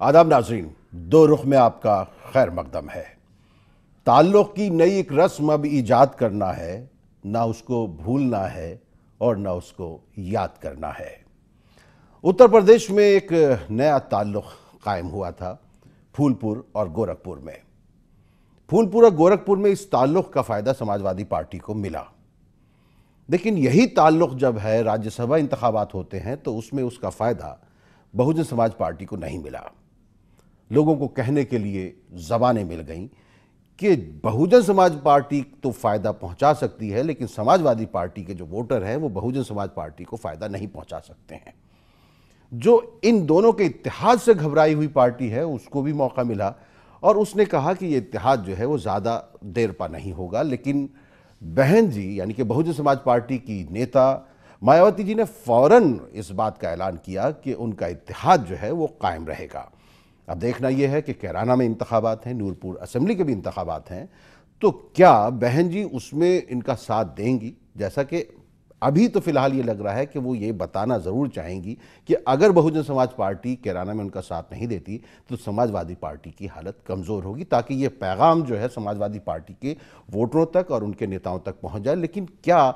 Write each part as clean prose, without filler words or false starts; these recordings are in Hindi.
आदाब नाज़रीन, दो रुख में आपका खैर मकदम है। ताल्लुक़ की नई एक रस्म अब ईजाद करना है, ना उसको भूलना है और ना उसको याद करना है। उत्तर प्रदेश में एक नया ताल्लुक़ कायम हुआ था फूलपुर और गोरखपुर में। फूलपुर और गोरखपुर में इस ताल्लुक़ का फ़ायदा समाजवादी पार्टी को मिला, लेकिन यही ताल्लुक़ जब है राज्यसभा इंतखाबात होते हैं तो उसमें उसका फ़ायदा बहुजन समाज पार्टी को नहीं मिला। लोगों को कहने के लिए ज़बानें मिल गईं कि बहुजन समाज पार्टी तो फ़ायदा पहुंचा सकती है, लेकिन समाजवादी पार्टी के जो वोटर हैं वो बहुजन समाज पार्टी को फ़ायदा नहीं पहुंचा सकते हैं। जो इन दोनों के इत्तेहाद से घबराई हुई पार्टी है उसको भी मौका मिला और उसने कहा कि ये इत्तेहाद जो है वो ज़्यादा देर पा नहीं होगा। लेकिन बहन जी यानी कि बहुजन समाज पार्टी की नेता मायावती जी ने फ़ौरन इस बात का ऐलान किया कि उनका इत्तेहाद जो है वो कायम रहेगा। अब देखना यह है कि कैराना में इंतखाबात हैं, नूरपुर असेंबली के भी इंतखाबात हैं, तो क्या बहन जी उसमें इनका साथ देंगी? जैसा कि अभी तो फिलहाल ये लग रहा है कि वो ये बताना ज़रूर चाहेंगी कि अगर बहुजन समाज पार्टी कैराना में उनका साथ नहीं देती तो समाजवादी पार्टी की हालत कमज़ोर होगी, ताकि ये पैगाम जो है समाजवादी पार्टी के वोटरों तक और उनके नेताओं तक पहुँच जाए। लेकिन क्या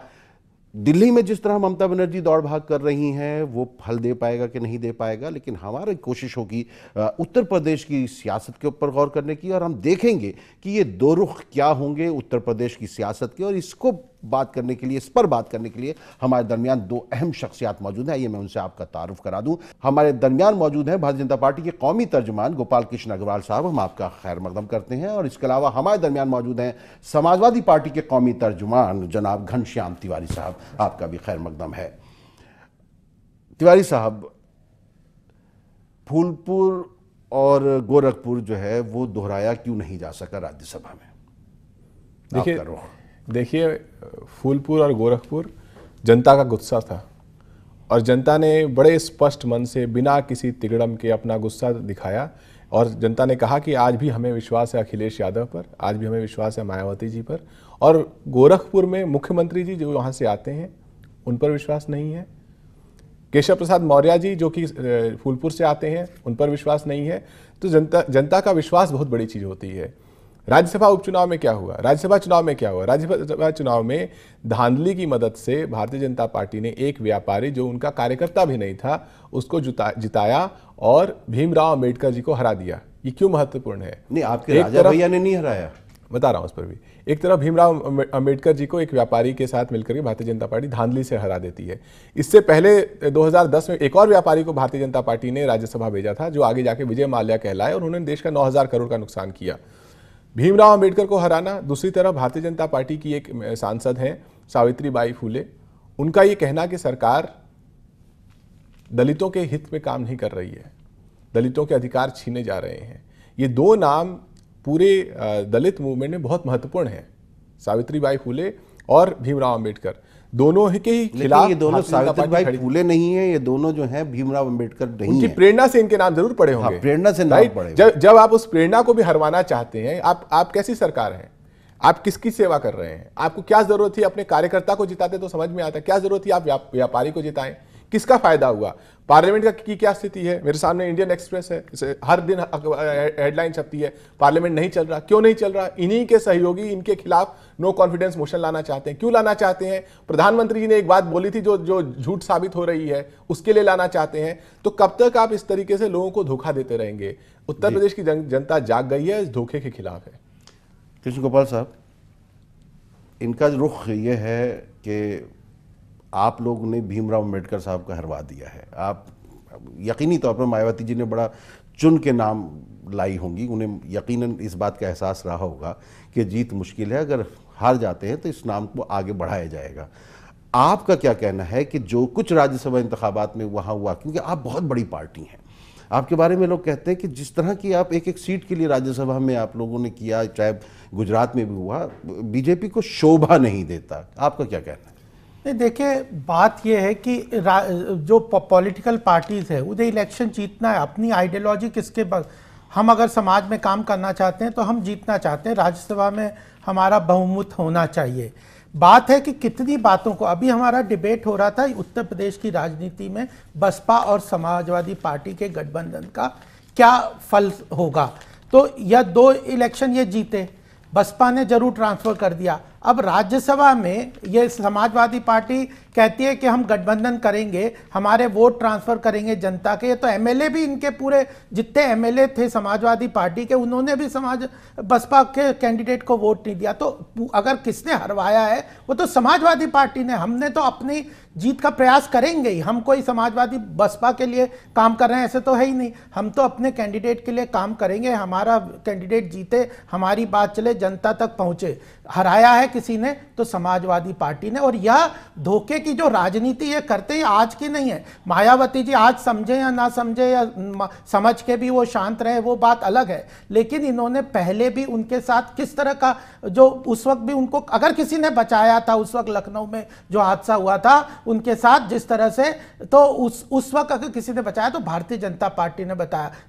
दिल्ली में जिस तरह ममता बनर्जी दौड़ भाग कर रही हैं वो फल दे पाएगा कि नहीं दे पाएगा? लेकिन हमारी कोशिश होगी उत्तर प्रदेश की सियासत के ऊपर गौर करने की, और हम देखेंगे कि ये दो रुख क्या होंगे उत्तर प्रदेश की सियासत के। और इसको बात करने के लिए, इस पर बात करने के लिए हमारे दरमियान दो अहम शख्सियात मौजूद हैं। आइए मैं उनसे आपका तारुफ करा दूं। हमारे दरमियान मौजूद हैं भारतीय जनता पार्टी के कौमी तर्जुमान गोपाल कृष्ण अग्रवाल साहब, हम आपका खैर मकदम करते हैं। और इसके अलावा हमारे दरमियान मौजूद हैं समाजवादी पार्टी के कौमी तर्जुमान जनाब घनश्याम तिवारी साहब, आपका भी खैर मकदम है। तिवारी साहब, फूलपुर और गोरखपुर जो है वो दोहराया क्यों नहीं जा सका राज्यसभा में? देखिए, फूलपुर और गोरखपुर जनता का गुस्सा था और जनता ने बड़े स्पष्ट मन से बिना किसी तिगड़म के अपना गुस्सा दिखाया। और जनता ने कहा कि आज भी हमें विश्वास है अखिलेश यादव पर, आज भी हमें विश्वास है मायावती जी पर। और गोरखपुर में मुख्यमंत्री जी जो वहाँ से आते हैं उन पर विश्वास नहीं है। केशव प्रसाद मौर्य जी जो कि फूलपुर से आते हैं उन पर विश्वास नहीं है। तो जनता का विश्वास बहुत बड़ी चीज़ होती है। राज्यसभा उपचुनाव में क्या हुआ? राज्यसभा चुनाव में धांधली की मदद से भारतीय जनता पार्टी ने एक व्यापारी जो उनका कार्यकर्ता भी नहीं था उसको जिताया और भीमराव अंबेडकर जी को हरा दिया। ये क्यों महत्वपूर्ण है? नहीं, आपके राजा भैया ने नहीं हराया, बता रहा हूं उस पर भी। एक तरफ भीमराव अंबेडकर जी को एक व्यापारी के साथ मिलकर के भारतीय जनता पार्टी धांधली से हरा देती है। इससे पहले 2010 में एक और व्यापारी को भारतीय जनता पार्टी ने राज्यसभा भेजा था जो आगे जाके विजय माल्या कहलाए और उन्होंने देश का 9,000 करोड़ का नुकसान किया। भीमराव अंबेडकर को हराना। दूसरी तरफ भारतीय जनता पार्टी की एक सांसद हैं सावित्रीबाई फूले, उनका ये कहना कि सरकार दलितों के हित में काम नहीं कर रही है, दलितों के अधिकार छीने जा रहे हैं। ये दो नाम पूरे दलित मूवमेंट में बहुत महत्वपूर्ण हैं, सावित्रीबाई फूले और भीमराव अंबेडकर। दोनों के ही खिलाफ। ये दोनों सावित्रीबाई फूले नहीं है, ये दोनों जो हैं भीमराव अंबेडकर नहीं है। उनकी प्रेरणा से इनके नाम जरूर पड़े होंगे। हाँ, प्रेरणा से नाम पड़े। जब आप उस प्रेरणा को भी हरवाना चाहते हैं, आप कैसी सरकार हैं? आप किसकी सेवा कर रहे हैं? आपको क्या जरूरत थी? अपने कार्यकर्ता को जिताते तो समझ में आता, क्या जरूरत थी आप व्यापारी को जिताएं? किसका फायदा हुआ? पार्लियामेंट की क्या स्थिति है? मेरे सामने इंडियन एक्सप्रेस है, हर दिन हेडलाइन छपती है, पार्लियामेंट नहीं चल रहा। क्यों नहीं चल रहा? इन्हीं के सहयोगी इनके खिलाफ नो कॉन्फिडेंस मोशन लाना चाहते हैं। क्यों लाना चाहते हैं? प्रधानमंत्री जी ने एक बात बोली थी जो झूठ साबित हो रही है, उसके लिए लाना चाहते हैं। तो कब तक आप इस तरीके से लोगों को धोखा देते रहेंगे? उत्तर प्रदेश की जनता जाग गई है, इस धोखे के खिलाफ है। कृष्ण गोपाल साहब, इनका रुख ये है कि आप लोगों ने भीमराव अंबेडकर साहब को हरवा दिया है। आप यकीनी तौर पर मायावती जी ने बड़ा चुन के नाम लाई होंगी, उन्हें यकीनन इस बात का एहसास रहा होगा कि जीत मुश्किल है, अगर हार जाते हैं तो इस नाम को आगे बढ़ाया जाएगा। आपका क्या कहना है कि जो कुछ राज्यसभा इंतखाबात में वहाँ हुआ, क्योंकि आप बहुत बड़ी पार्टी हैं, आपके बारे में लोग कहते हैं कि जिस तरह की आप एक एक सीट के लिए राज्यसभा में आप लोगों ने किया, चाहे गुजरात में भी हुआ, बीजेपी को शोभा नहीं देता। आपका क्या कहना है? देखिए, बात यह है कि जो पॉलिटिकल पार्टीज है उन्हें इलेक्शन जीतना है। अपनी आइडियोलॉजी किसके हम अगर समाज में काम करना चाहते हैं तो हम जीतना चाहते हैं, राज्यसभा में हमारा बहुमत होना चाहिए। बात है कि कितनी बातों को, अभी हमारा डिबेट हो रहा था उत्तर प्रदेश की राजनीति में बसपा और समाजवादी पार्टी के गठबंधन का, क्या फल होगा। तो यह 2 इलेक्शन ये जीते, बसपा ने जरूर ट्रांसफर कर दिया। अब राज्यसभा में ये समाजवादी पार्टी कहती है कि हम गठबंधन करेंगे, हमारे वोट ट्रांसफर करेंगे जनता के। तो एमएलए भी इनके पूरे जितने एमएलए थे समाजवादी पार्टी के, उन्होंने भी बसपा के कैंडिडेट को वोट नहीं दिया। तो अगर किसने हरवाया है वो तो समाजवादी पार्टी ने। हमने तो अपनी जीत का प्रयास करेंगे ही, हम कोई समाजवादी बसपा के लिए काम कर रहे हैं ऐसे तो है ही नहीं। हम तो अपने कैंडिडेट के लिए काम करेंगे, हमारा कैंडिडेट जीते, हमारी बात चले, जनता तक पहुंचे। हराया है किसी ने तो समाजवादी पार्टी ने। और यह धोखे की जो राजनीति ये करते हैं आज की नहीं है। मायावती जी आज समझे या ना समझे या समझ के भी वो शांत रहे वो बात अलग है, लेकिन इन्होंने पहले भी उनके साथ किस तरह का जो उस वक्त भी उनको अगर किसी ने बचाया था, उस वक्त लखनऊ में जो हादसा हुआ था उनके साथ जिस तरह से, तो उस वक्त अगर किसी ने बचाया तो भारतीय जनता पार्टी ने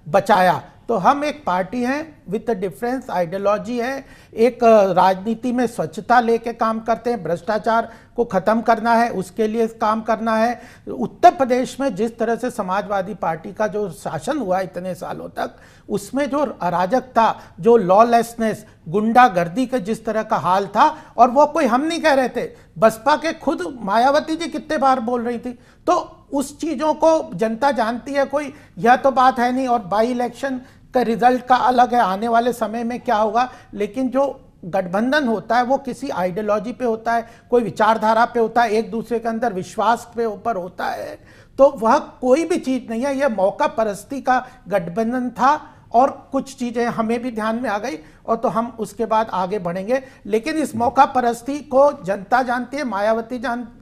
बचाया। तो हम एक पार्टी हैं विद डिफरेंस आइडियोलॉजी है, एक राजनीति में स्वच्छता लेके काम करते हैं, भ्रष्टाचार को खत्म करना है उसके लिए काम करना है। उत्तर प्रदेश में जिस तरह से समाजवादी पार्टी का जो शासन हुआ इतने सालों तक, उसमें जो अराजकता, जो लॉलेसनेस, गुंडागर्दी के जिस तरह का हाल था, और वो कोई हम नहीं कह रहे थे, बसपा के खुद मायावती जी कितने बार बोल रही थी। तो उस चीजों को जनता जानती है, कोई यह तो बात है नहीं। और बाई इलेक्शन का रिजल्ट का अलग है, आने वाले समय में क्या होगा, लेकिन जो गठबंधन होता है वो किसी आइडियोलॉजी पे होता है, कोई विचारधारा पे होता है, एक दूसरे के अंदर विश्वास पे ऊपर होता है। तो वह कोई भी चीज नहीं है, यह मौका परस्ती का गठबंधन था और कुछ चीजें हमें भी ध्यान में आ गई और तो हम उसके बाद आगे बढ़ेंगे। लेकिन इस मौका परस्ती को जनता जानती है, मायावती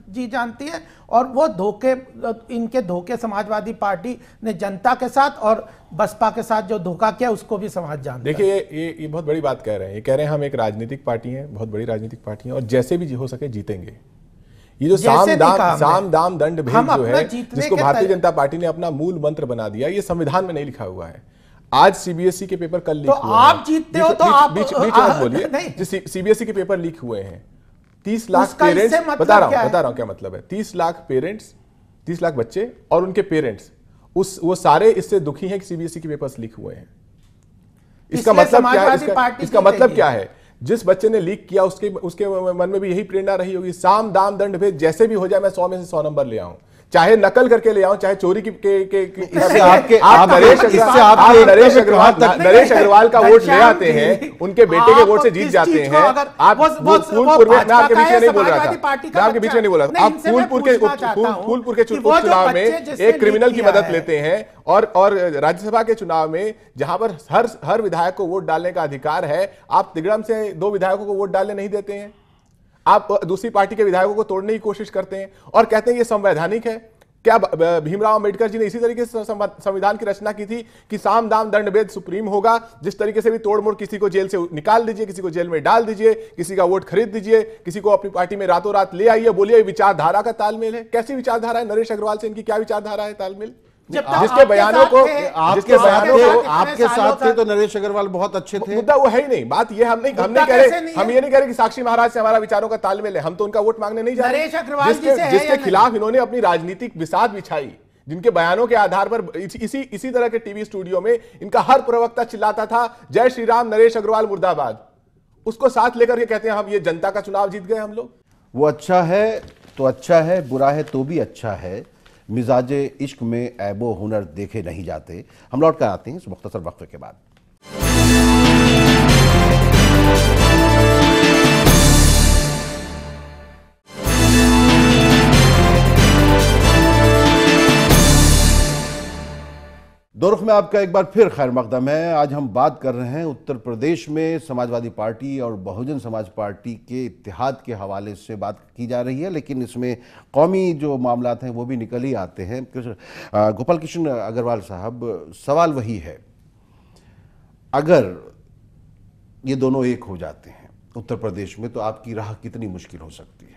जी जानती है, और वो धोखे, इनके धोखे समाजवादी पार्टी ने जनता के साथ और बसपा के साथ जो धोखा किया उसको भी समाज जानता है। देखिए ये बहुत बड़ी बात कह रहे हैं। ये कह रहे हैं हम एक राजनीतिक पार्टी हैं, बहुत बड़ी राजनीतिक पार्टी है और जैसे भी हो सके जीतेंगे। ये जो साम दाम दंड भेद जो है, जिसको भारतीय जनता पार्टी ने अपना मूल मंत्र बना दिया, ये संविधान में नहीं लिखा हुआ है। आज सीबीएसई के पेपर कल लीक हुए हैं। आप जीतते हो तो आप बीच मत बोलिए। सीबीएसई के पेपर लीक हुए हैं, 30 लाख पेरेंट्स, बता रहा हूं क्या मतलब है। 30 लाख पेरेंट्स, 30 लाख बच्चे और उनके पेरेंट्स, वो सारे इससे दुखी हैं कि सीबीएसई के पेपर्स लीक हुए हैं। इसका मतलब क्या है? इसका मतलब क्या है? जिस बच्चे ने लीक किया उसके मन में भी यही प्रेरणा रही होगी, साम दाम दंड भेद, जैसे भी हो जाए मैं 100 में से 100 नंबर ले आऊं, चाहे नकल करके ले आऊं, चाहे चोरी नरेश अग्रवाल का वोट ले आते हैं, उनके बेटे के वोट से जीत जाते हैं। आप फूलपुर में, मैं आपके पीछे नहीं बोल रहा था, मैं आपके पीछे नहीं बोल रहा था, आप फूलपुर के चुनाव में एक क्रिमिनल की मदद लेते हैं और राज्यसभा के चुनाव में जहां पर हर विधायक को वोट डालने का अधिकार है, आप तिगड़म से 2 विधायकों को वोट डालने नहीं देते हैं। आप दूसरी पार्टी के विधायकों को तोड़ने की कोशिश करते हैं और कहते हैं ये संवैधानिक है। क्या भीमराव अंबेडकर जी ने इसी तरीके से संविधान की रचना की थी कि साम दाम दंड भेद सुप्रीम होगा, जिस तरीके से भी तोड़ मोड़, किसी को जेल से निकाल दीजिए, किसी को जेल में डाल दीजिए, किसी का वोट खरीद दीजिए, किसी को अपनी पार्टी में रातों रात ले आइए, बोलिए विचारधारा का तालमेल है। कैसी विचारधारा है? नरेश अग्रवाल से इनकी क्या विचारधारा है तालमेल? जिसके बयानों को आपके साथ थे तो नरेश अग्रवाल बहुत अच्छे थे। मुद्दा वो है ही नहीं। बात ये हम ये नहीं कह रहे कि साक्षी महाराज से हमारा विचारों का तालमेल है, हम तो उनका वोट मांगने नहीं जा रहे। जिसके खिलाफ इन्होंने अपनी राजनीतिक बिसात बिछाई, जिनके बयानों के आधार पर इसी तरह के टीवी स्टूडियो में इनका हर प्रवक्ता चिल्लाता था जय श्री राम, नरेश अग्रवाल मुर्दाबाद, उसको साथ लेकर के कहते हैं हम ये जनता का चुनाव जीत गए हम लोग। वो अच्छा है तो अच्छा है, बुरा है तो भी अच्छा है। मिजाजे इश्क में ऐबो हुनर देखे नहीं जाते। हम लौट कर आते हैं इस मुख्तसर वक्फे के बाद। दो रुख में आपका एक बार फिर खैर मकदम है। आज हम बात कर रहे हैं उत्तर प्रदेश में समाजवादी पार्टी और बहुजन समाज पार्टी के इत्तेहाद के हवाले से बात की जा रही है, लेकिन इसमें कौमी जो मामलात हैं वो भी निकल ही आते हैं। गोपाल कृष्ण अग्रवाल साहब, सवाल वही है, अगर ये दोनों एक हो जाते हैं उत्तर प्रदेश में तो आपकी राह कितनी मुश्किल हो सकती है?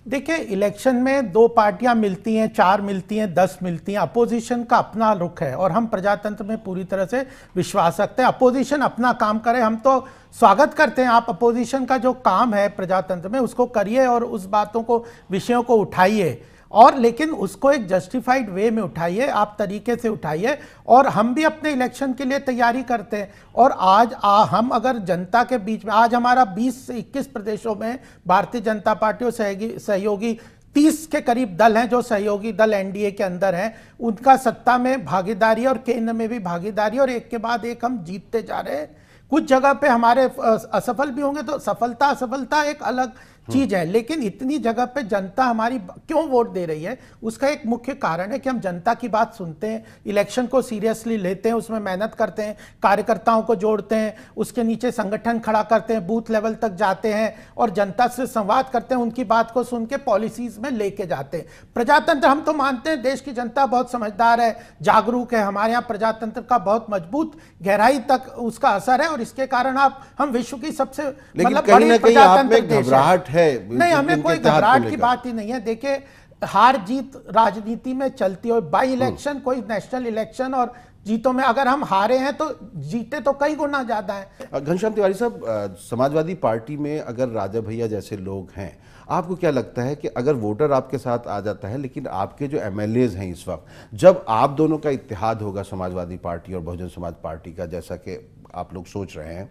देखिए, इलेक्शन में 2 पार्टियां मिलती हैं, 4 मिलती हैं, 10 मिलती हैं। अपोजिशन का अपना रुख है और हम प्रजातंत्र में पूरी तरह से विश्वास रखते हैं। अपोजिशन अपना काम करे, हम तो स्वागत करते हैं। आप अपोजिशन का जो काम है प्रजातंत्र में उसको करिए और उस बातों को, विषयों को उठाइए। और लेकिन उसको एक जस्टिफाइड वे में उठाइए, आप तरीके से उठाइए। और हम भी अपने इलेक्शन के लिए तैयारी करते हैं। और आज हम अगर जनता के बीच में, आज हमारा 20 से 21 प्रदेशों में भारतीय जनता पार्टी और सहयोगी 30 के करीब दल हैं जो सहयोगी दल एनडीए के अंदर हैं, उनका सत्ता में भागीदारी और केंद्र में भी भागीदारी, और एक के बाद एक हम जीतते जा रहे हैं। कुछ जगह पे हमारे असफल भी होंगे, तो सफलता असफलता एक अलग चीज है, लेकिन इतनी जगह पे जनता हमारी क्यों वोट दे रही है, उसका एक मुख्य कारण है कि हम जनता की बात सुनते हैं, इलेक्शन को सीरियसली लेते हैं, उसमें मेहनत करते हैं, कार्यकर्ताओं को जोड़ते हैं, उसके नीचे संगठन खड़ा करते हैं, बूथ लेवल तक जाते हैं और जनता से संवाद करते हैं, उनकी बात को सुन के पॉलिसीज में लेके जाते हैं। प्रजातंत्र, हम तो मानते हैं देश की जनता बहुत समझदार है, जागरूक है, हमारे यहाँ प्रजातंत्र का बहुत मजबूत गहराई तक उसका असर है, और इसके कारण हम विश्व की सबसे मतलब बड़ी प्रजातंत्र देश है। नहीं, हमें कोई घबराहट की बात ही नहीं है। देखिए, हार जीत राजनीति में चलती है, बाई इलेक्शन कोई नेशनल इलेक्शन, और जीतों में अगर हम हारे हैं तो जीते तो कई गुना ज्यादा है। घनश्याम तिवारी साहब, समाजवादी पार्टी में अगर राजा भैया जैसे लोग हैं, आपको क्या लगता है कि अगर वोटर आपके साथ आ जाता है, लेकिन आपके जो एमएलएज हैं इस वक्त, जब आप दोनों का इत्तेहाद होगा समाजवादी पार्टी और बहुजन समाज पार्टी का, जैसा कि आप लोग सोच रहे हैं,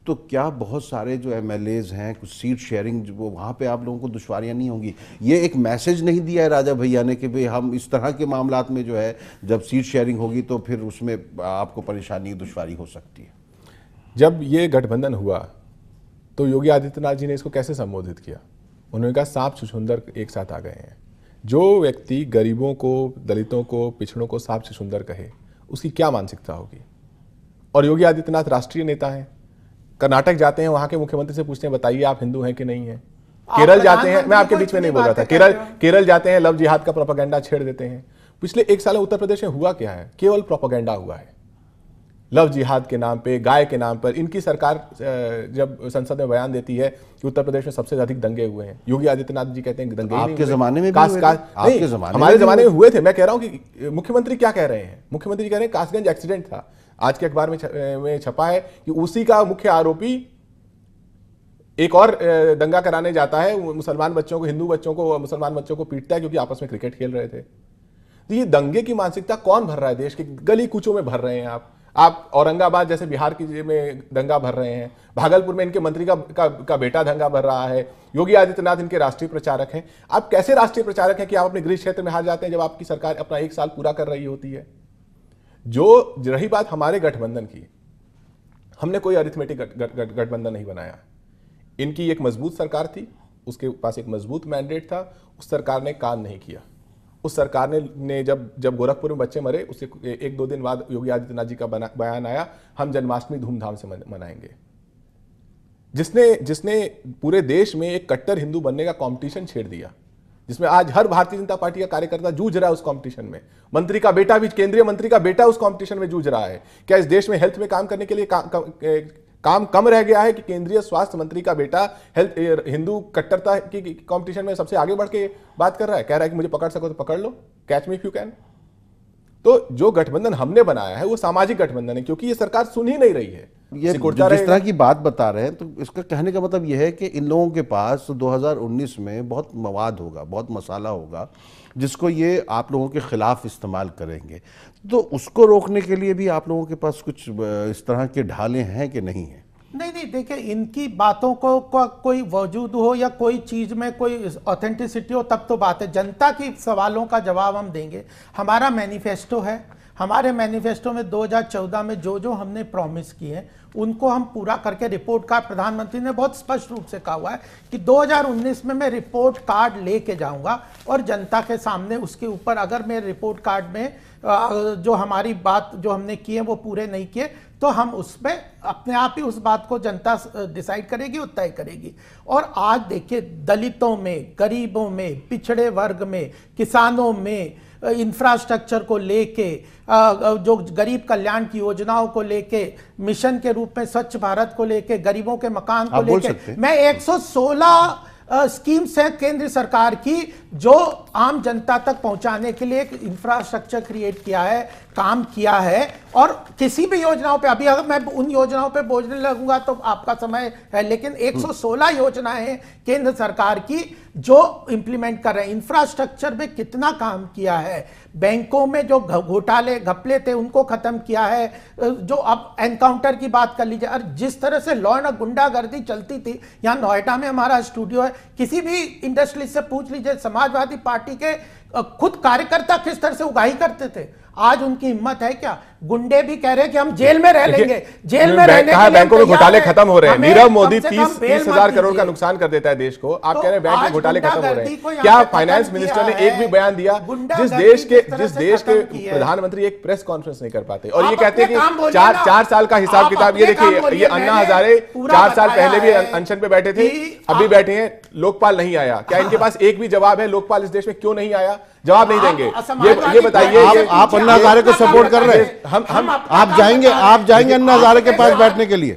तो क्या बहुत सारे जो एमएलएज हैं, कुछ सीट शेयरिंग वो वहाँ पे आप लोगों को दुश्वारियाँ नहीं होंगी? ये एक मैसेज नहीं दिया है राजा भैया ने कि भाई हम इस तरह के मामलात में जो है जब सीट शेयरिंग होगी तो फिर उसमें आपको परेशानी दुश्वारी हो सकती है? जब ये गठबंधन हुआ तो योगी आदित्यनाथ जी ने इसको कैसे संबोधित किया? उन्होंने कहा सांप छुछुंदर एक साथ आ गए हैं। जो व्यक्ति गरीबों को, दलितों को, पिछड़ों को सांप छुछुंदर कहे, उसकी क्या मानसिकता होगी? और योगी आदित्यनाथ राष्ट्रीय नेता हैं, कर्नाटक जाते हैं, वहां के मुख्यमंत्री से पूछते हैं बताइए आप हिंदू हैं कि नहीं है। केरल जाते हैं, मैं आपके बीच में नहीं बोल रहा था, केरल जाते हैं, लव जिहाद का प्रोपेगेंडा छेड़ देते हैं। पिछले 1 साल में उत्तर प्रदेश में हुआ क्या है? केवल प्रोपेगेंडा हुआ है, लव जिहाद के नाम पे, गाय के नाम पर। इनकी सरकार जब संसद में बयान देती है कि उत्तर प्रदेश में सबसे अधिक दंगे हुए हैं, योगी आदित्यनाथ जी कहते हैं दंगे आपके जमाने में भी हुए थे? हमारे जमाने में हुए थे। मैं कह रहा हूं कि मुख्यमंत्री क्या कह रहे हैं? मुख्यमंत्री कह रहे हैं कासगंज एक्सीडेंट था। आज के अखबार में छपा है कि उसी का मुख्य आरोपी एक और दंगा कराने जाता है, मुसलमान बच्चों को, हिंदू बच्चों को, मुसलमान बच्चों को पीटता है क्योंकि आपस में क्रिकेट खेल रहे थे। तो ये दंगे की मानसिकता कौन भर रहा है? देश के गली कूचों में भर रहे हैं आप औरंगाबाद जैसे बिहार की में दंगा भर रहे हैं, भागलपुर में इनके मंत्री का बेटा दंगा भर रहा है। योगी आदित्यनाथ इनके राष्ट्रीय प्रचारक हैं। आप कैसे राष्ट्रीय प्रचारक हैं कि आप अपने गृह क्षेत्र में हार जाते हैं जब आपकी सरकार अपना 1 साल पूरा कर रही होती है? जो रही बात हमारे गठबंधन की, हमने कोई अरिथमेटिक गठबंधन नहीं बनाया। इनकी एक मजबूत सरकार थी, उसके पास एक मजबूत मैंडेट था, उस सरकार ने काम नहीं किया। उस सरकार ने जब गोरखपुर में बच्चे मरे, उससे 1-2 दिन बाद योगी आदित्यनाथ जी का बयान आया, हम जन्माष्टमी धूमधाम से मनाएंगे। जिसने पूरे देश में एक कट्टर हिंदू बनने का कंपटीशन छेड़ दिया, जिसमें आज हर भारतीय जनता पार्टी का कार्यकर्ता जूझ रहा है उस कंपटीशन में। मंत्री का बेटा भी, केंद्रीय मंत्री का बेटा उस कंपटीशन में जूझ रहा है। क्या इस देश में हेल्थ में काम करने के लिए काम कम रह गया है कि केंद्रीय स्वास्थ्य मंत्री का बेटा हिंदू कट्टरता की कंपटीशन में सबसे आगे बढ़ के बात कर रहा है, कह रहा है कि मुझे पकड़ सको तो पकड़ लो, catch me if you can. तो जो गठबंधन हमने बनाया है वो सामाजिक गठबंधन है, क्योंकि ये सरकार सुन ही नहीं रही है। ये जिस तरह की बात बता रहे हैं, तो इसका कहने का मतलब यह है कि इन लोगों के पास 2019 में बहुत मवाद होगा, बहुत मसाला होगा, जिसको ये आप लोगों के खिलाफ इस्तेमाल करेंगे। तो उसको रोकने के लिए भी आप लोगों के पास कुछ इस तरह के ढाले हैं कि नहीं है? नहीं, देखिए, इनकी बातों को कोई वजूद हो या कोई चीज में कोई ऑथेंटिसिटी हो तब तो बात है। जनता की सवालों का जवाब हम देंगे। हमारा मैनिफेस्टो है, हमारे मैनिफेस्टो में 2014 में जो हमने प्रॉमिस किए हैं उनको हम पूरा करके रिपोर्ट कार्ड, प्रधानमंत्री ने बहुत स्पष्ट रूप से कहा हुआ है कि 2019 में मैं रिपोर्ट कार्ड लेके जाऊंगा और जनता के सामने उसके ऊपर अगर मेरे रिपोर्ट कार्ड में जो हमारी बात जो हमने की है वो पूरे नहीं किए तो हम उसमें अपने आप ही उस बात को जनता डिसाइड करेगी और तय करेगी। और आज देखिए, दलितों में, गरीबों में, पिछड़े वर्ग में, किसानों में, इंफ्रास्ट्रक्चर को लेके, जो गरीब कल्याण की योजनाओं को लेके, मिशन के रूप में स्वच्छ भारत को लेके, गरीबों के मकान को लेके, मैं 116 स्कीम्स हैं केंद्र सरकार की जो आम जनता तक पहुंचाने के लिए एक इंफ्रास्ट्रक्चर क्रिएट किया है, काम किया है। और किसी भी योजनाओं पे, अभी अगर मैं उन योजनाओं पे बोलने लगूंगा तो आपका समय है, लेकिन 116 योजनाएं हैं केंद्र सरकार की जो इंप्लीमेंट कर रहे हैं, इंफ्रास्ट्रक्चर में कितना काम किया है, बैंकों में जो घोटाले घपले थे उनको खत्म किया है, जो अब एनकाउंटर की बात कर लीजिए, और जिस तरह से लॉ एंड गुंडागर्दी चलती थी, यहाँ नोएडा में हमारा स्टूडियो है, किसी भी इंडस्ट्रियलिस्ट से पूछ लीजिए, समाजवादी पार्टी के खुद कार्यकर्ता किस तरह से उगाही करते थे। आज उनकी हिम्मत है क्या? गुंडे भी कह रहे हैं कि हम जेल में रह लेंगे, जेल में रहने के लिए बैंकों में घोटाले खत्म हो रहे हैं। नीरव मोदी 30,000 करोड़ का नुकसान कर देता है देश को, आप कह रहे हैं बैंक में घोटाले खत्म हो रहे हैं। क्या फाइनेंस मिनिस्टर ने एक भी बयान दिया? जिस देश के प्रधानमंत्री एक प्रेस कॉन्फ्रेंस नहीं कर पाते और ये कहते हैं कि 4 साल का हिसाब किताब। ये देखिए, ये अन्ना हजारे 4 साल पहले भी अनशन पे बैठे थे, अभी बैठे हैं, लोकपाल नहीं आया। क्या इनके पास एक भी जवाब है लोकपाल इस देश में क्यों नहीं आया? जवाब नहीं देंगे। ये बताइए, आप अन्ना हजारे को सपोर्ट कर रहे हैं? आप जाएंगे अन्ना हजारे के पास बैठने के लिए?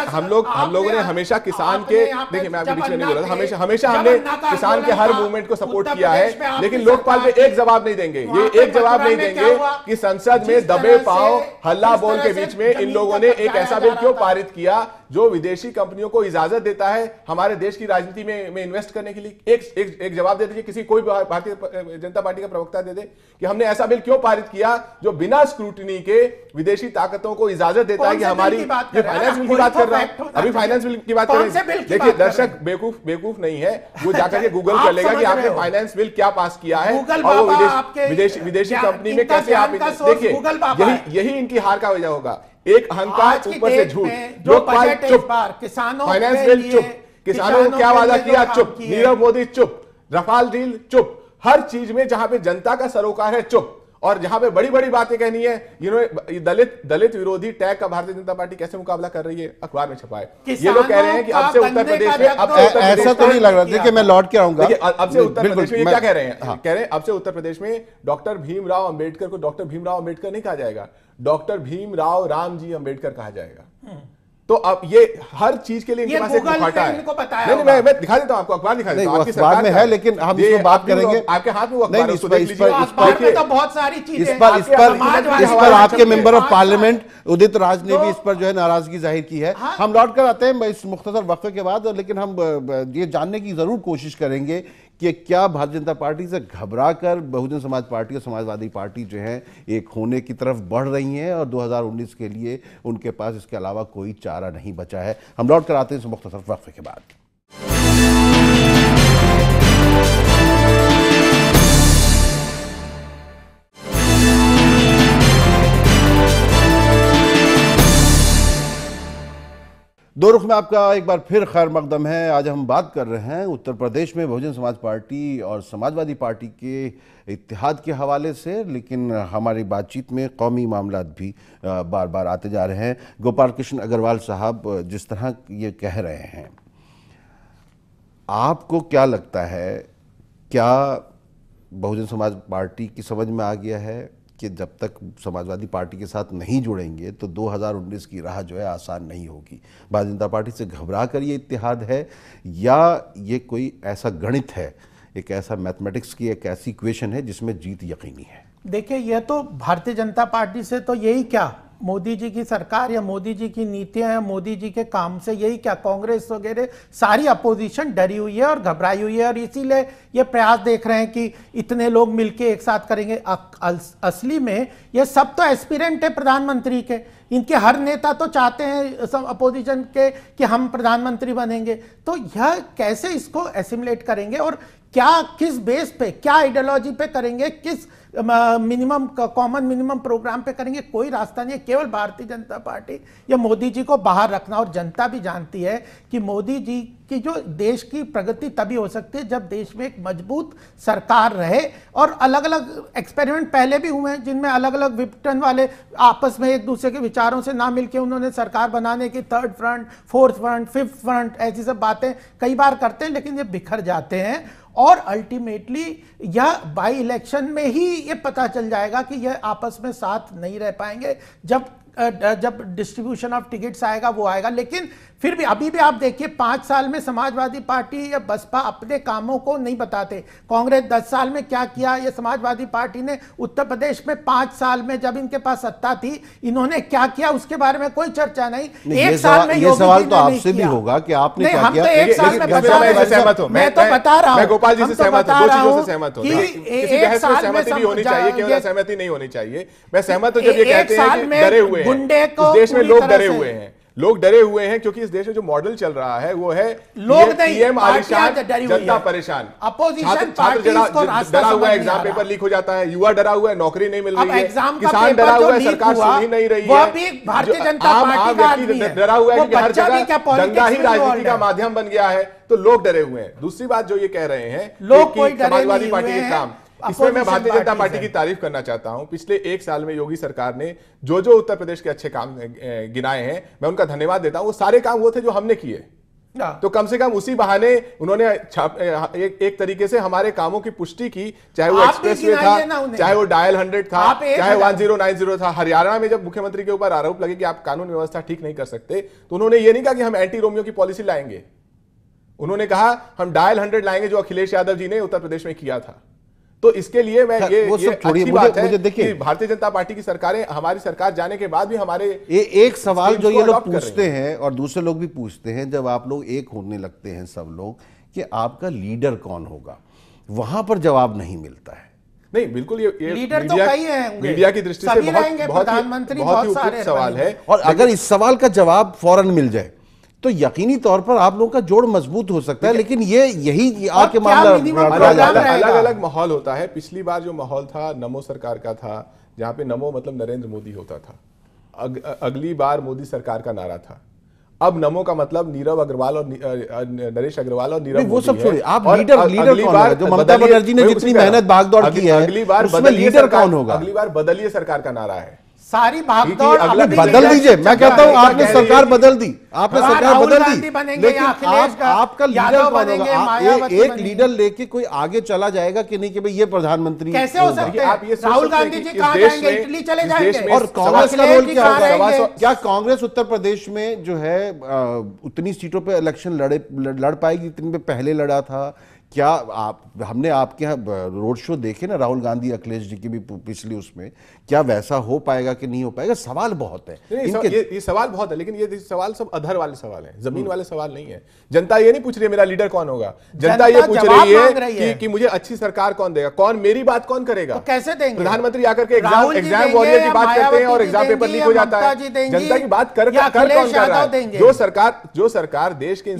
हम लोगों ने हमेशा किसान के, देखिए मैं आपके बीच में नहीं बोल रहा था, हमेशा हमने किसान के हर मूवमेंट को सपोर्ट किया है, लेकिन लोकपाल पे एक जवाब नहीं देंगे। ये एक जवाब नहीं देंगे कि संसद में दबे पांव हल्ला बोल के बीच में इन लोगों ने एक ऐसा बिल क्यों पारित किया जो विदेशी कंपनियों को इजाजत देता है हमारे देश की राजनीति में इन्वेस्ट करने के लिए। एक जवाब दे दीजिए, किसी कोई भारतीय जनता पार्टी का प्रवक्ता दे दे कि हमने ऐसा बिल क्यों पारित किया जो बिना स्क्रूटनी के विदेशी ताकतों को इजाजत देता है कि हमारी, ये फाइनेंस बिल की बात कर रहा है, अभी फाइनेंस बिल की बात कर रहे हैं। देखिए दर्शक बेवकूफ नहीं है, वो जाकर के गूगल कर लेगा कि आपने फाइनेंस बिल क्या पास किया है और वो विदेशी कंपनी में कैसे आप, देखिए यही इनकी हार का वजह होगा। एक अहंकार, ऊपर से झूठ। लोकपाल चुप, फाइनेंस बिल चुप, किसानों को क्या वादा किया चुप, नीरव मोदी चुप, रफाल डील चुप, हर चीज में जहां पे जनता का सरोकार है चुप, और जहां पे बड़ी बड़ी बातें कहनी है। दलित विरोधी टैग का भारतीय जनता पार्टी कैसे मुकाबला कर रही है, अखबार में छपा है। ये लोग कह रहे हैं कि अब से उत्तर प्रदेश में, ऐसा तो नहीं लग रहा। देखिए मैं लौट के आऊंगा, अब से उत्तर प्रदेश में क्या कह रहे हैं? कह रहे हैं अब से उत्तर प्रदेश में डॉक्टर भीमराव अंबेडकर को डॉक्टर भीमराव अंबेडकर नहीं कहा जाएगा, डॉक्टर भीमराव रामजी अंबेडकर कहा जाएगा। तो अब ये हर चीज के लिए इनके पास एक मुखौटा है। नहीं, मैं दिखा देता हूं आपको, अखबार दिखा देता हूं। आपकी सरकार में है, लेकिन हम इस पर बात करेंगे। आपके हाथ में वो अखबार है, इस पर आपके member of parliament Udit Raj ने भी इस पर जो है नाराजगी जाहिर की है। हम लौट कर आते हैं इस मुख्तसर वक्फे के बाद, लेकिन हम ये जानने की जरूर कोशिश करेंगे कि क्या भारतीय जनता पार्टी से घबरा कर बहुजन समाज पार्टी और समाजवादी पार्टी जो है एक होने की तरफ बढ़ रही हैं और 2019 के लिए उनके पास इसके अलावा कोई चारा नहीं बचा है। हम लौट कर आते हैं इस मुख्तसर वक्फे के बाद। दो रुख में आपका एक बार फिर खैर मकदम है। आज हम बात कर रहे हैं उत्तर प्रदेश में बहुजन समाज पार्टी और समाजवादी पार्टी के इत्तेहाद के हवाले से, लेकिन हमारी बातचीत में कौमी मामलात भी बार बार आते जा रहे हैं। गोपाल कृष्ण अग्रवाल साहब जिस तरह ये कह रहे हैं, आपको क्या लगता है, क्या बहुजन समाज पार्टी की समझ में आ गया है कि जब तक समाजवादी पार्टी के साथ नहीं जुड़ेंगे तो 2019 की राह जो है आसान नहीं होगी? भारतीय जनता पार्टी से घबरा कर ये इत्तेहाद है या ये कोई ऐसा गणित है, एक ऐसा मैथमेटिक्स की एक ऐसी इक्वेशन है जिसमें जीत यकीनी है? देखिए, ये तो भारतीय जनता पार्टी से तो यही क्या मोदी जी की सरकार या मोदी जी की नीतियां या मोदी जी के काम से यही क्या, कांग्रेस वगैरह सारी अपोजिशन डरी हुई है और घबराई हुई है और इसीलिए ये प्रयास देख रहे हैं कि इतने लोग मिलके एक साथ करेंगे। असली में ये सब तो एस्पिरेंट है प्रधानमंत्री के। इनके हर नेता तो चाहते हैं सब अपोजिशन के कि हम प्रधानमंत्री बनेंगे, तो यह कैसे इसको एसिमुलेट करेंगे और क्या, किस बेस पे, क्या आइडियोलॉजी पे करेंगे, किस मिनिमम कॉमन मिनिमम प्रोग्राम पे करेंगे, कोई रास्ता नहीं है। केवल भारतीय जनता पार्टी या मोदी जी को बाहर रखना, और जनता भी जानती है कि मोदी जी की जो देश की प्रगति तभी हो सकती है जब देश में एक मजबूत सरकार रहे। और अलग अलग एक्सपेरिमेंट पहले भी हुए हैं जिनमें अलग अलग विपटन वाले आपस में एक दूसरे के विचारों से ना मिलके उन्होंने सरकार बनाने की third front, fourth front, fifth front, ऐसी सब बातें कई बार करते हैं, लेकिन ये बिखर जाते हैं और अल्टीमेटली यह बाई इलेक्शन में ही ये पता चल जाएगा कि यह आपस में साथ नहीं रह पाएंगे। जब डिस्ट्रीब्यूशन ऑफ टिकट्स आएगा वो आएगा, लेकिन फिर भी अभी भी आप देखिए 5 साल में समाजवादी पार्टी या बसपा अपने कामों को नहीं बताते। कांग्रेस 10 साल में क्या किया, ये समाजवादी पार्टी ने उत्तर प्रदेश में 5 साल में जब इनके पास सत्ता थी इन्होंने क्या किया उसके बारे में कोई चर्चा नहीं। एक साल में ये सवाल तो आपसे भी होगा कि आपने क्या किया। एक साल में सहमत हूं, मैं तो बता रहा हूं, मैं गोपाल जी से सहमत हूं, दो चीजों से सहमत हूं। किसी बहस में सहमति भी होनी चाहिए, केवल सहमति नहीं होनी चाहिए। मैं सहमत हूं जब ये कहते हैं कि डरे हुए हैं, इस देश में लोग डरे हुए हैं, लोग डरे हुए हैं क्योंकि इस देश में जो मॉडल चल रहा है वो है लोग पीएम आलिशान, जनता परेशान, अपोजिशन डरा हुआ है, एग्जाम पेपर लीक हो जाता है, युवा डरा हुआ है, नौकरी नहीं मिल रही है, किसान डरा हुआ है, सरकार सुन ही नहीं रही है, भारतीय जनता पार्टी डरा हुआ है क्योंकि हर जगह दंगा ही राजनीति का माध्यम बन गया है, तो लोग डरे हुए हैं। दूसरी बात जो ये कह रहे हैं समाजवादी पार्टी के काम, इसमें मैं भारतीय जनता पार्टी की तारीफ करना चाहता हूं। पिछले 1 साल में योगी सरकार ने जो उत्तर प्रदेश के अच्छे काम गिनाए हैं, मैं उनका धन्यवाद देता हूं। वो सारे काम वो थे जो हमने किए, तो कम से कम उसी बहाने उन्होंने एक तरीके से हमारे कामों की पुष्टि की, चाहे वो एक्सप्रेसवे था, चाहे वो डायल 100 था, चाहे 1090 था। हरियाणा में जब मुख्यमंत्री के ऊपर आरोप लगे कि आप कानून व्यवस्था ठीक नहीं कर सकते, तो उन्होंने ये नहीं कहा कि हम एंटी रोमियो की पॉलिसी लाएंगे, उन्होंने कहा हम डायल 100 लाएंगे, जो अखिलेश यादव जी ने उत्तर प्रदेश में किया था। तो इसके लिए मैं ये अच्छी बात है कि भारतीय जनता पार्टी की सरकारें, हमारी सरकार जाने के बाद भी हमारे एक सवाल जो ये लोग पूछते हैं और दूसरे लोग भी पूछते हैं, जब आप लोग एक होने लगते हैं सब लोग, कि आपका लीडर कौन होगा, वहां पर जवाब नहीं मिलता है। नहीं, बिल्कुल ये लीडर तो कई हैं, मीडिया की दृष्टि से बहुत ही उपयुक्त सवाल है। और अगर इस सवाल का जवाब फौरन मिल जाए तो यकीनी तौर पर आप लोगों का जोड़ मजबूत हो सकता है, लेकिन यही आके मामला अलग अलग माहौल होता है। पिछली बार जो माहौल था नमो सरकार का था, जहां पे नमो मतलब नरेंद्र मोदी होता था, अगली बार मोदी सरकार का नारा था। अब नमो का मतलब नीरव अग्रवाल और नरेश अग्रवाल और नीरव, वो सब छोड़िए, आप लीडर कौन होगा? जो ममता बनर्जी ने जितनी मेहनत भागदौड़ की है, अगली बार लीडर कौन होगा? अगली बार बदलिए सरकार का नारा है। सारी भागदौड़ बदल दीजिए, मैं कहता हूं आपने सरकार बदल दी, आपने सरकार बदल दी, लेकिन आपका लीडर कौन होगा? एक लीडर लेके कोई आगे चला जाएगा कि नहीं कि भाई ये प्रधानमंत्री कैसे हो सकते हैं? राहुल गांधी जी कहां जाएंगे? इटली चले जाएंगे? और कांग्रेस का रोल क्या होगा? क्या कांग्रेस उत्तर प्रदेश में जो है उतनी सीटों पे इलेक्शन लड़ पाएगी जितनी पे पहले लड़ा था? क्या हमने आपके यहाँ रोड शो देखे ना, राहुल गांधी अखिलेश जी की भी पिछली, उसमें क्या वैसा हो पाएगा कि नहीं हो पाएगा? सवाल बहुत है, ये सवाल बहुत है, लेकिन ये सवाल सब अधर वाले सवाल हैं, जमीन वाले सवाल नहीं है। जनता ये नहीं पूछ रही है मेरा लीडर कौन होगा, जनता ये पूछ रही है कि मुझे अच्छी सरकार कौन देगा, कौन मेरी बात कौन करेगा? तो कैसे देंगे? प्रधानमंत्री आकर के एग्जाम वॉरियर की बात करते हैं और एग्जाम पेपर लीक हो जाता है। जनता की बात कर कौन कर रहा है? जो सरकार देश के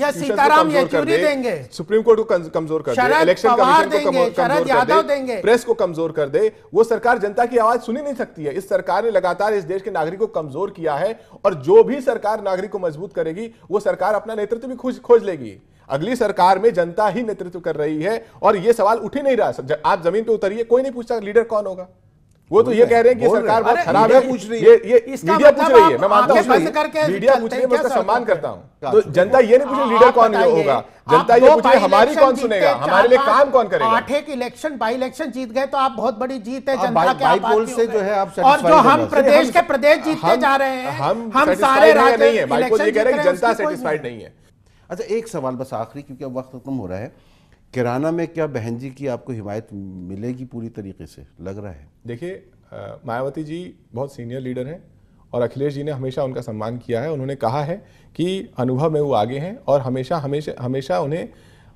सुप्रीम कोर्ट को कमजोर कर दे, इलेक्शन कमीशन को कमजोर कर दे, प्रेस को कमजोर कर दे, वो सरकार जनता की आवाज सुनी नहीं सकती है। इस सरकार ने लगातार इस देश के नागरिक को कमजोर किया है, और जो भी सरकार नागरिक को मजबूत करेगी वो सरकार अपना नेतृत्व भी खोज लेगी। अगली सरकार में जनता ही नेतृत्व कर रही है, और ये सवाल उठ ही नहीं रहा। आप जमीन पे उतरिए, कोई नहीं पूछता लीडर कौन होगा। वो तो ये कह रहे हैं कि सरकार बहुत खराब है, पूछ रही है, ये मीडिया पूछ रही है, मैं मानता हूं मीडिया पूछ रही है, मैं उसका सम्मान करता हूं। तो जनता ये नहीं पूछे लीडर कौन होगा, जनता ये पूछ रही हमारी कौन सुनेगा, हमारे लिए काम कौन करेगा। 8 इलेक्शन बाई इलेक्शन जीत गए तो आप बहुत बड़ी जीत है जनता के बाईपोल से जो है आप, और जो हम प्रदेश के प्रदेश जीतते जा रहे हैं, हम सारे नहीं है। बाईपोल ये कह रहे हैं कि जनता सेटिस्फाइड नहीं है। अच्छा, एक सवाल बस आखिरी, क्योंकि अब वक्त खत्म हो रहा है। किराना में क्या बहन जी की आपको हिमायत मिलेगी पूरी तरीके से, लग रहा है? देखिए, मायावती जी बहुत सीनियर लीडर हैं और अखिलेश जी ने हमेशा उनका सम्मान किया है। उन्होंने कहा है कि अनुभव में वो आगे हैं और हमेशा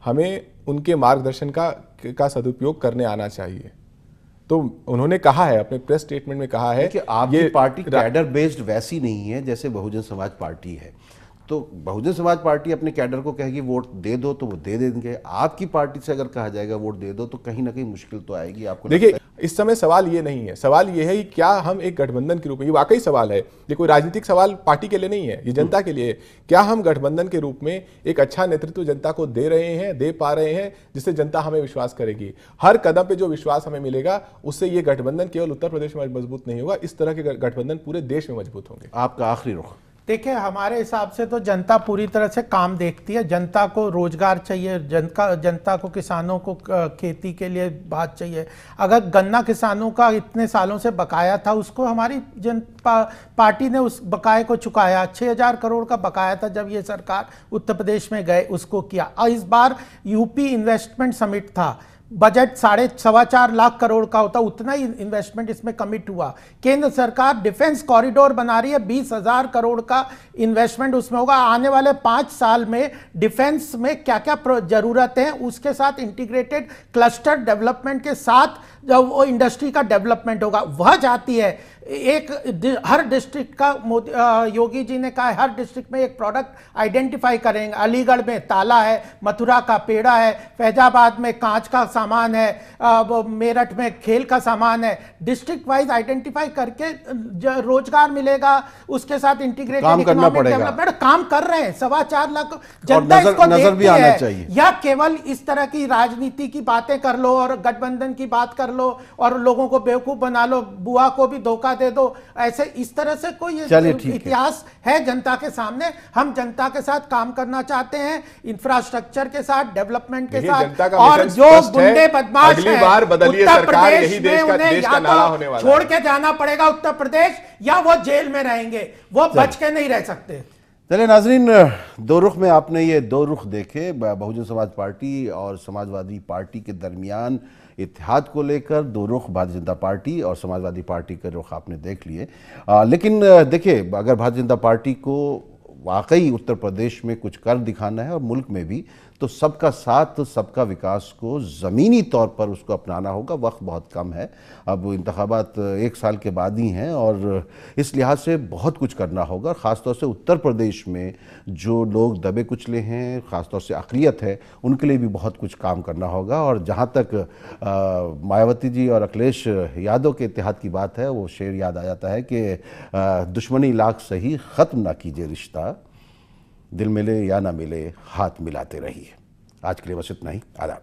हमें उनके मार्गदर्शन का सदुपयोग करने आना चाहिए। तो उन्होंने कहा है, अपने प्रेस स्टेटमेंट में कहा है कि आपकी पार्टी कैडर बेस्ड वैसी नहीं है जैसे बहुजन समाज पार्टी है। तो बहुजन समाज पार्टी अपने कैडर को कहेगी वोट दे दो तो वो दे देंगे, आपकी पार्टी से अगर कहा जाएगा वोट दे दो तो कहीं ना कहीं मुश्किल तो आएगी आपको। देखिए, इस समय सवाल ये नहीं है, सवाल ये है कि क्या हम एक गठबंधन के रूप में, ये वाकई सवाल है, ये कोई राजनीतिक सवाल पार्टी के लिए नहीं है, ये जनता के लिए है। क्या हम गठबंधन के रूप में एक अच्छा नेतृत्व जनता को दे रहे हैं, दे पा रहे हैं, जिससे जनता हमें विश्वास करेगी। हर कदम पे जो विश्वास हमें मिलेगा उससे ये गठबंधन केवल उत्तर प्रदेश में मजबूत नहीं होगा, इस तरह के गठबंधन पूरे देश में मजबूत होंगे। आपका आखिरी रुख? देखिए, हमारे हिसाब से तो जनता पूरी तरह से काम देखती है। जनता को रोजगार चाहिए, जनता को, किसानों को खेती के लिए बात चाहिए। अगर गन्ना किसानों का इतने सालों से बकाया था, उसको हमारी पार्टी ने उस बकाये को चुकाया। 6,000 करोड़ का बकाया था जब ये सरकार उत्तर प्रदेश में गए, उसको किया। और इस बार यूपी इन्वेस्टमेंट समिट था, बजट 4.25 लाख करोड़ का होता, उतना ही इन्वेस्टमेंट इसमें कमिट हुआ। केंद्र सरकार डिफेंस कॉरिडोर बना रही है, 20,000 करोड़ का इन्वेस्टमेंट उसमें होगा। आने वाले 5 साल में डिफेंस में क्या क्या जरूरत है, उसके साथ इंटीग्रेटेड क्लस्टर डेवलपमेंट के साथ जब वो इंडस्ट्री का डेवलपमेंट होगा, वह जाती है। हर डिस्ट्रिक्ट का योगी जी ने कहा है, हर डिस्ट्रिक्ट में एक प्रोडक्ट आइडेंटिफाई करेंगे। अलीगढ़ में ताला है, मथुरा का पेड़ा है, फैजाबाद में कांच का सामान है, मेरठ में खेल का सामान है। डिस्ट्रिक्ट वाइज आइडेंटिफाई करके रोजगार मिलेगा, उसके साथ इंटीग्रेटेड इकोनॉमिक डेवलपमेंट काम कर रहे हैं। 4.25 लाख जनता इसको देखती है। या केवल इस तरह की राजनीति की बातें कर लो और गठबंधन की बात कर लो और लोगों को बेवकूफ बना लो, बुआ को भी धोखा दे दो, ऐसे इस तरह से कोई इतिहास है जनता के सामने। हम जनता के साथ काम करना चाहते हैं, इंफ्रास्ट्रक्चर के साथ, डेवलपमेंट के साथ। और जो गुंडे बदमाश हैं, उत्तर प्रदेश में उन्हें या तो छोड़ के जाना पड़ेगा उत्तर प्रदेश, या वो जेल में रहेंगे, वो बच के नहीं रह सकते। चलिए नाजरीन, दो रुख में आपने ये दो रुख देखे, बहुजन समाज पार्टी और समाजवादी पार्टी के दरमियान इत्तेहाद को लेकर दो रुख भारतीय जनता पार्टी और समाजवादी पार्टी के रुख आपने देख लिए। लेकिन देखिए, अगर भारतीय जनता पार्टी को वाकई उत्तर प्रदेश में कुछ कर दिखाना है और मुल्क में भी, तो सबका साथ सबका विकास को ज़मीनी तौर पर उसको अपनाना होगा। वक्त बहुत कम है, अब इंतखाबात 1 साल के बाद ही हैं और इस लिहाज से बहुत कुछ करना होगा। ख़ासतौर से उत्तर प्रदेश में जो लोग दबे कुचले हैं, ख़ासतौर से अक़लियत है, उनके लिए भी बहुत कुछ काम करना होगा। और जहाँ तक मायावती जी और अखिलेश यादव के इत्तेहाद की बात है, वो शेर याद आ जाता है कि दुश्मनी लाख सही ख़त्म ना कीजिए रिश्ता, दिल मिले या ना मिले हाथ मिलाते रहिए। आज के लिए बस इतना ही। आदाब।